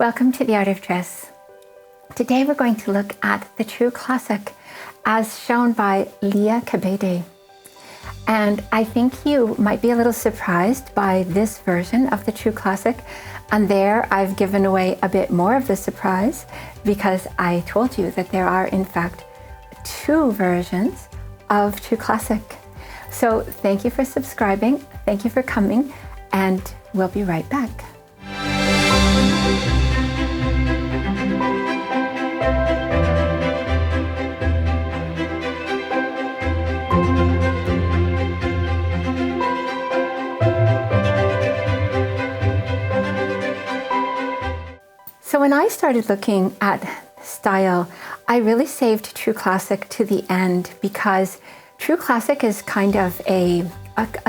Welcome to the Art of Dress. Today we're going to look at the True Classic as shown by Liya Kebede. And I think you might be a little surprised by this version of the True Classic. And there I've given away a bit more of the surprise because I told you that there are in fact two versions of True Classic. So thank you for subscribing, thank you for coming, and we'll be right back. So when I started looking at style, I really saved True Classic to the end because True Classic is kind of a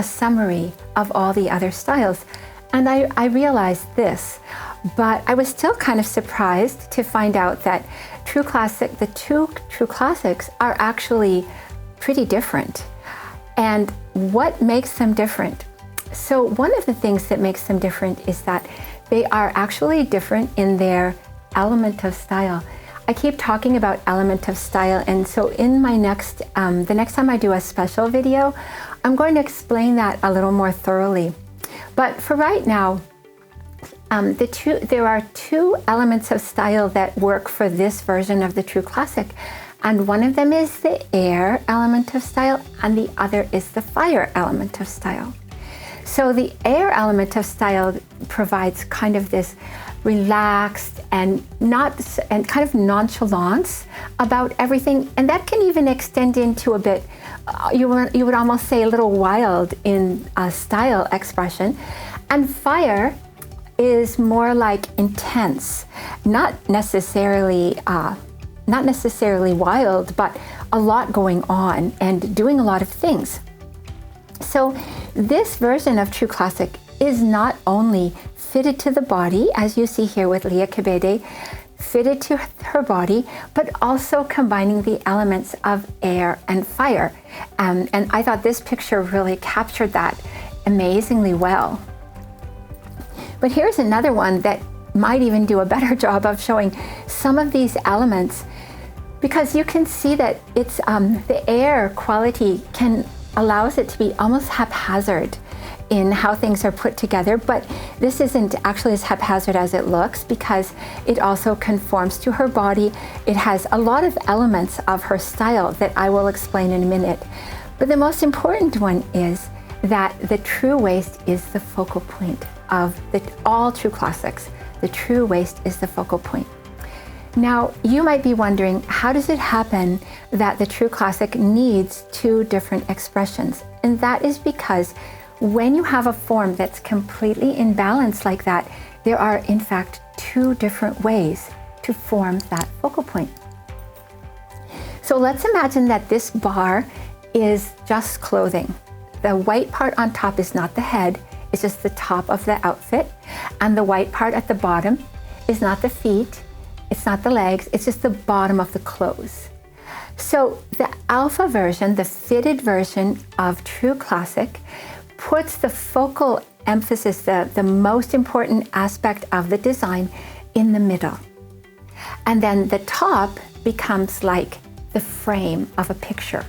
summary of all the other styles. And I realized this, but I was still kind of surprised to find out that the two True Classics are actually pretty different. And what makes them different? So one of the things that makes them different is that they are actually different in their element of style. I keep talking about element of style, and so in my the next time I do a special video, I'm going to explain that a little more thoroughly. But for right now, there are two elements of style that work for this version of the True Classic, and one of them is the air element of style, and the other is the fire element of style. So the air element of style provides kind of this relaxed and kind of nonchalance about everything, and that can even extend into a bit, you would almost say a little wild in style expression. And fire is more like intense, not necessarily wild, but a lot going on and doing a lot of things. So this version of True Classic is not only fitted to the body, as you see here with Liya Kebede, fitted to her body, but also combining the elements of air and fire. And I thought this picture really captured that amazingly well. But here's another one that might even do a better job of showing some of these elements, because you can see that it's the air quality allows it to be almost haphazard in how things are put together, but this isn't actually as haphazard as it looks because it also conforms to her body. It has a lot of elements of her style that I will explain in a minute. But the most important one is that the true waist is the focal point of all True Classics. The true waist is the focal point. Now, you might be wondering, how does it happen that the True Classic needs two different expressions? And that is because when you have a form that's completely in balance like that, there are in fact two different ways to form that focal point. So let's imagine that this bar is just clothing. The white part on top is not the head, it's just the top of the outfit. And the white part at the bottom is not the feet, it's not the legs, it's just the bottom of the clothes. So the alpha version, the fitted version of True Classic, puts the focal emphasis, the most important aspect of the design, in the middle. And then the top becomes like the frame of a picture.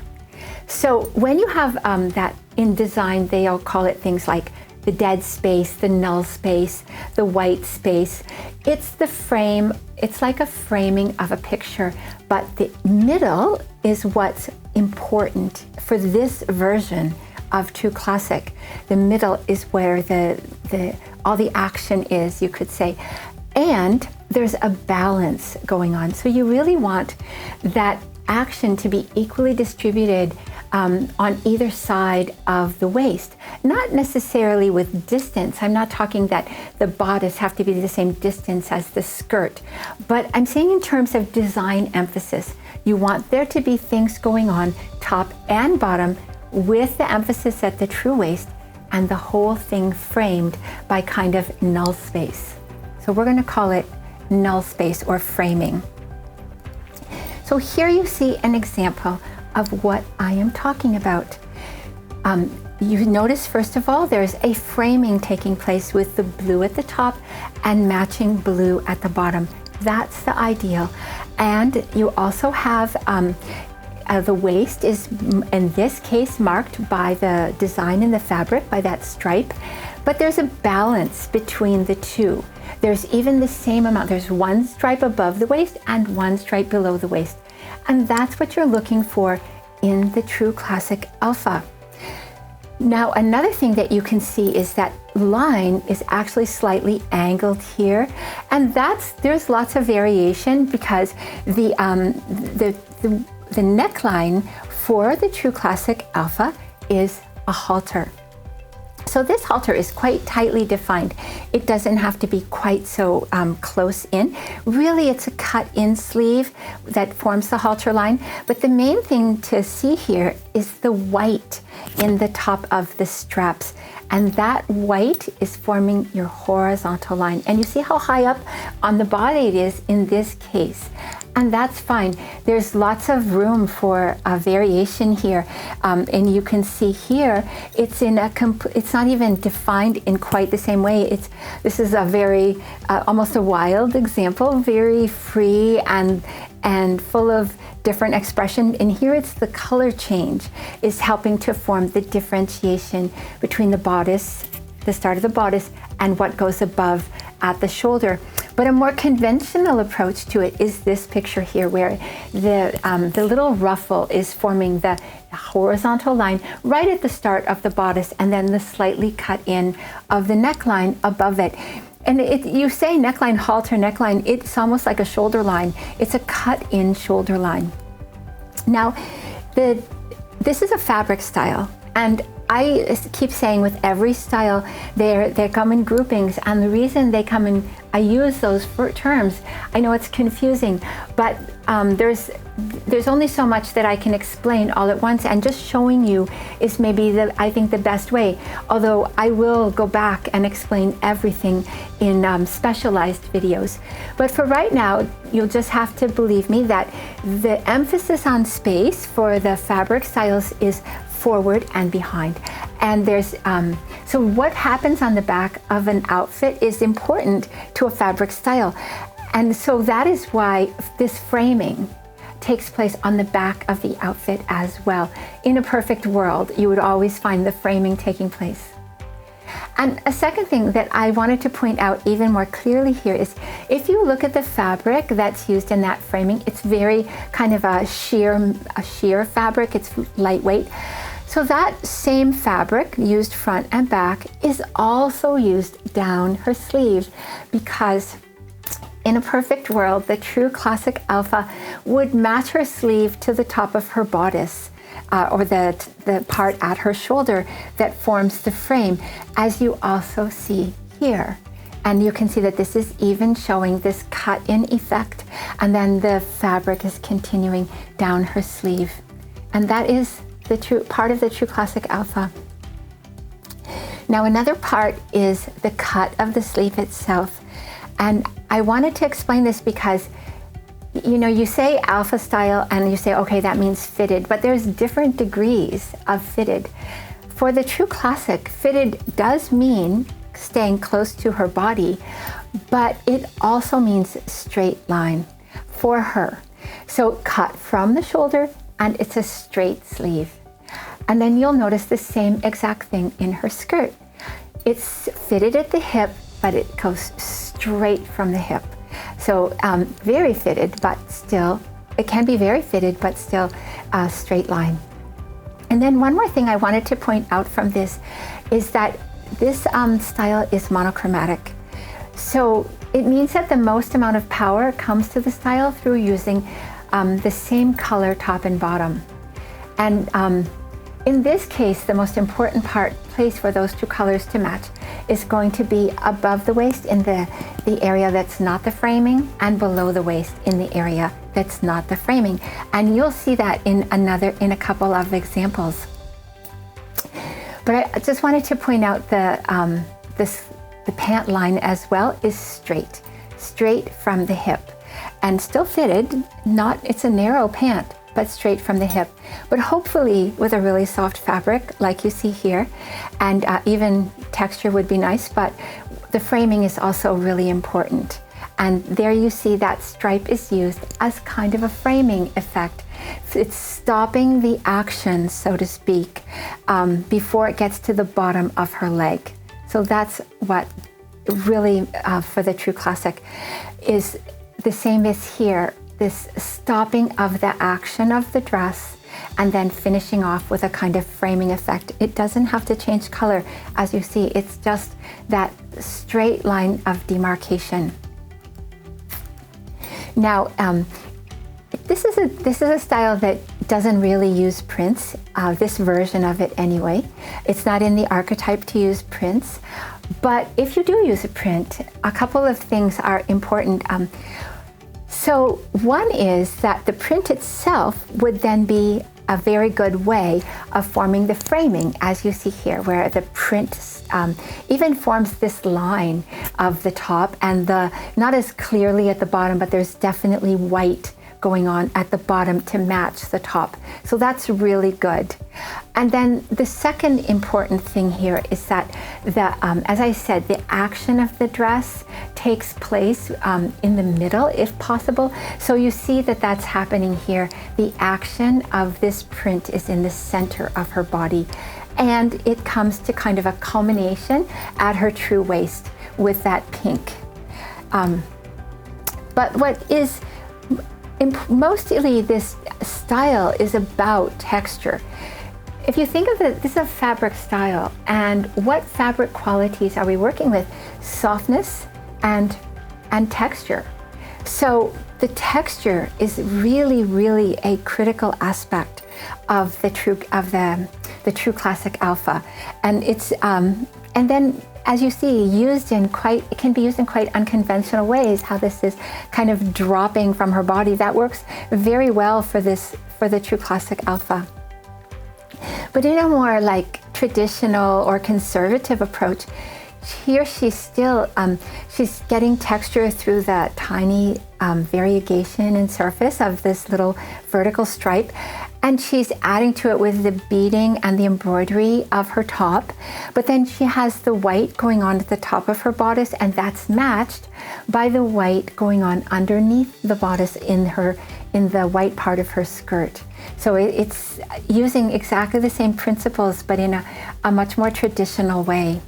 So when you have that in design, they'll call it things like the dead space, the null space, the white space. It's the frame, it's like a framing of a picture, but the middle is what's important for this version of True Classic. The middle is where all the action is, you could say. And there's a balance going on. So you really want that action to be equally distributed on either side of the waist. Not necessarily with distance. I'm not talking that the bodice have to be the same distance as the skirt, but I'm saying in terms of design emphasis. You want there to be things going on top and bottom with the emphasis at the true waist and the whole thing framed by kind of null space. So we're going to call it null space or framing. So here you see an example of what I am talking about. you notice, first of all, there's a framing taking place with the blue at the top and matching blue at the bottom. That's the ideal. And you also have the waist is, in this case, marked by the design in the fabric, by that stripe. But there's a balance between the two. There's even the same amount. There's one stripe above the waist and one stripe below the waist. And that's what you're looking for in the True Classic Alpha. Now, another thing that you can see is that line is actually slightly angled here. And there's lots of variation because the neckline for the True Classic Alpha is a halter. So this halter is quite tightly defined. It doesn't have to be quite so close in. Really, it's a cut-in sleeve that forms the halter line. But the main thing to see here is the white in the top of the straps. And that white is forming your horizontal line. And you see how high up on the body it is in this case. And that's fine. There's lots of room for a variation here. And you can see here, it's not even defined in quite the same way. This is a very, almost a wild example, very free and full of different expression. And here it's the color change is helping to form the differentiation between the bodice, the start of the bodice, and what goes above at the shoulder. But a more conventional approach to it is this picture here, where the little ruffle is forming the horizontal line right at the start of the bodice, and then the slightly cut in of the neckline above it. And you say neckline, halter neckline, it's almost like a shoulder line. It's a cut-in shoulder line. Now, this is a fabric style, and I keep saying with every style, they come in groupings, and the reason they come in, I use those terms. I know it's confusing, but there's only so much that I can explain all at once, and just showing you is maybe I think the best way. Although I will go back and explain everything in specialized videos. But for right now, you'll just have to believe me that the emphasis on space for the fabric styles is forward and behind. And there's so what happens on the back of an outfit is important to a fabric style. And so that is why this framing takes place on the back of the outfit as well. In a perfect world, you would always find the framing taking place. And a second thing that I wanted to point out even more clearly here is if you look at the fabric that's used in that framing, it's very kind of a sheer fabric, it's lightweight. So that same fabric used front and back is also used down her sleeves, because in a perfect world, the True Classic Alpha would match her sleeve to the top of her bodice, or the part at her shoulder that forms the frame, as you also see here. And you can see that this is even showing this cut-in effect, and then the fabric is continuing down her sleeve. And that is the part of the True Classic Alpha. Now, another part is the cut of the sleeve itself. And I wanted to explain this because, you know, you say alpha style and you say, okay, that means fitted, but there's different degrees of fitted. For the True Classic, fitted does mean staying close to her body, but it also means straight line for her. So cut from the shoulder, and it's a straight sleeve. And then you'll notice the same exact thing in her skirt. It's fitted at the hip, but it goes straight from the hip. So very fitted, but still, it can be very fitted, but still a straight line. And then one more thing I wanted to point out from this is that this style is monochromatic. So it means that the most amount of power comes to the style through using the same color top and bottom. And in this case, the most important place for those two colors to match is going to be above the waist in the area that's not the framing, and below the waist in the area that's not the framing. And you'll see that in a couple of examples. But I just wanted to point out the pant line as well is straight from the hip, and still fitted. It's a narrow pant, but straight from the hip. But hopefully with a really soft fabric like you see here, and even texture would be nice, but the framing is also really important. And there you see that stripe is used as kind of a framing effect. It's stopping the action, so to speak, before it gets to the bottom of her leg. So that's what really for the True Classic is the same as here, this stopping of the action of the dress and then finishing off with a kind of framing effect. It doesn't have to change color, as you see. It's just that straight line of demarcation. Now, this is a style that doesn't really use prints, this version of it anyway. It's not in the archetype to use prints, but if you do use a print, a couple of things are important. So one is that the print itself would then be a very good way of forming the framing, as you see here, where the print even forms this line of the top and not as clearly at the bottom, but there's definitely white going on at the bottom to match the top. So that's really good. And then the second important thing here is that as I said, the action of the dress takes place in the middle if possible. So you see that that's happening here. The action of this print is in the center of her body, and it comes to kind of a culmination at her true waist with that pink. But what is mostly this style is about texture. If you think of it, this is a fabric style, and what fabric qualities are we working with? Softness and texture. So the texture is really, really a critical aspect of the True Classic Alpha, and it's and then, as you see, it can be used in quite unconventional ways. How this is kind of dropping from her body, that works very well for the True Classic Alpha. But in a more like traditional or conservative approach, here she's still she's getting texture through the tiny variegation in surface of this little vertical stripe, and she's adding to it with the beading and the embroidery of her top. But then she has the white going on at the top of her bodice, and that's matched by the white going on underneath the bodice in the white part of her skirt. So it's using exactly the same principles, but in a much more traditional way.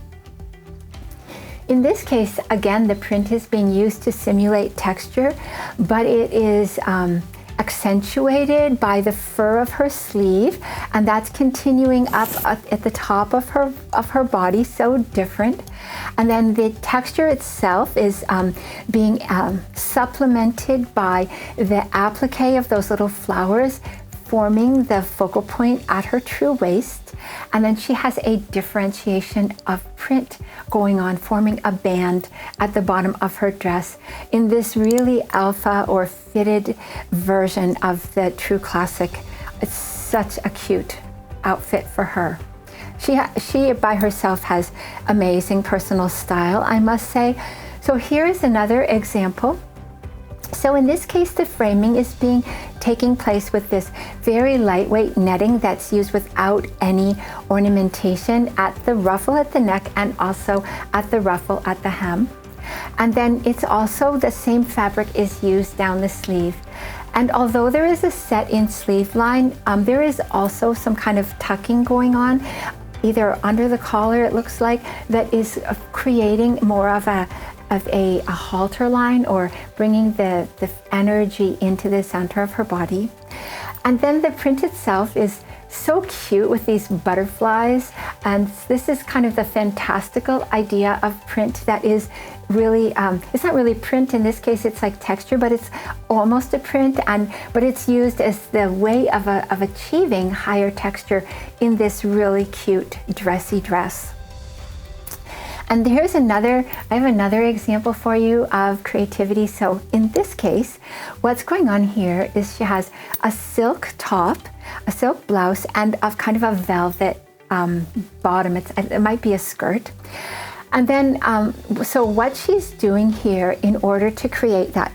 In this case, again, the print is being used to simulate texture, but it is accentuated by the fur of her sleeve, and that's continuing up at the top of her body, so different. And then the texture itself is being supplemented by the applique of those little flowers forming the focal point at her true waist. And then she has a differentiation of print going on, forming a band at the bottom of her dress in this really alpha or fitted version of the True Classic. It's such a cute outfit for her. She by herself has amazing personal style, I must say. So here is another example. So in this case, the framing is taking place with this very lightweight netting that's used without any ornamentation at the ruffle at the neck and also at the ruffle at the hem. And then it's also the same fabric is used down the sleeve. And although there is a set-in sleeve line, there is also some kind of tucking going on, either under the collar, it looks like, that is creating more of a halter line, or bringing the energy into the center of her body. And then the print itself is so cute with these butterflies, and this is kind of the fantastical idea of print that is really, it's not really print in this case, it's like texture, but it's almost a print, but it's used as the way of achieving higher texture in this really cute dressy dress. And here's I have another example for you of creativity. So in this case, what's going on here is she has a silk top, a silk blouse, and kind of a velvet bottom. It might be a skirt. And then, so what she's doing here in order to create that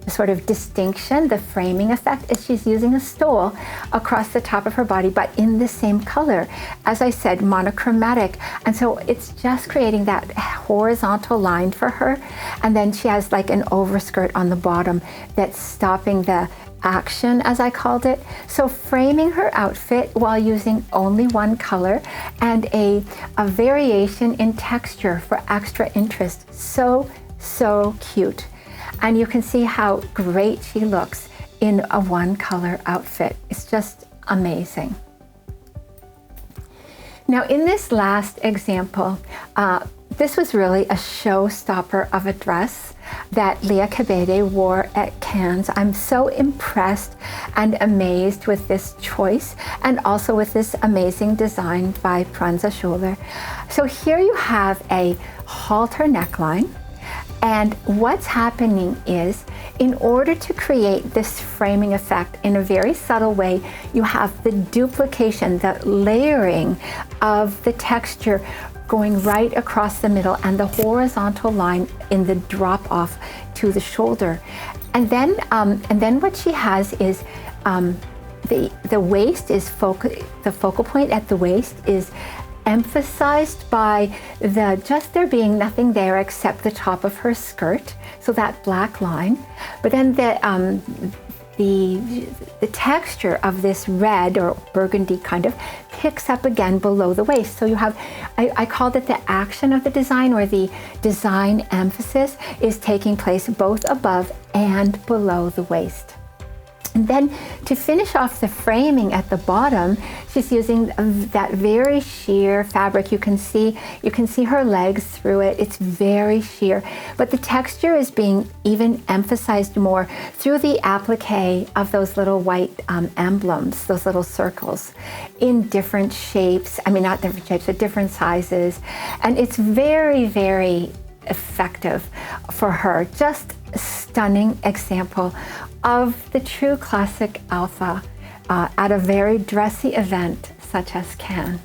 sort of distinction, the framing effect, is she's using a stole across the top of her body, but in the same color. As I said, monochromatic. And so it's just creating that horizontal line for her. And then she has like an overskirt on the bottom that's stopping the action, as I called it. So framing her outfit while using only one color and a variation in texture for extra interest. So cute. And you can see how great she looks in a one color outfit. It's just amazing. Now in this last example, this was really a showstopper of a dress that Liya Kebede wore at Cannes. I'm so impressed and amazed with this choice, and also with this amazing design by Franza Schuler. So here you have a halter neckline, and what's happening is, in order to create this framing effect in a very subtle way, you have the duplication, the layering of the texture going right across the middle, and the horizontal line in the drop off to the shoulder. And then what she has is the waist is the focal point at the waist is emphasized by just there being nothing there except the top of her skirt, so that black line. But then the texture of this red or burgundy kind of picks up again below the waist. So you have, I called it the action of the design, or the design emphasis is taking place both above and below the waist. And then to finish off the framing at the bottom, she's using that very sheer fabric. You can see her legs through it. It's very sheer, but the texture is being even emphasized more through the applique of those little white emblems, those little circles in different shapes. I mean, not different shapes, but different sizes. And it's very, very effective for her. Just a stunning example of the true classic alpha at a very dressy event such as Cannes.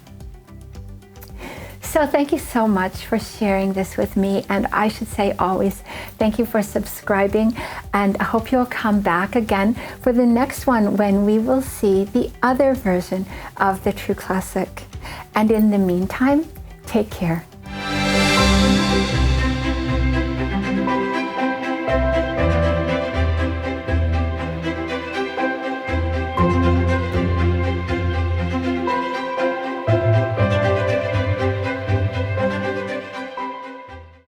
So thank you so much for sharing this with me, and I should say always thank you for subscribing, and I hope you'll come back again for the next one when we will see the other version of the true classic. And in the meantime, take care.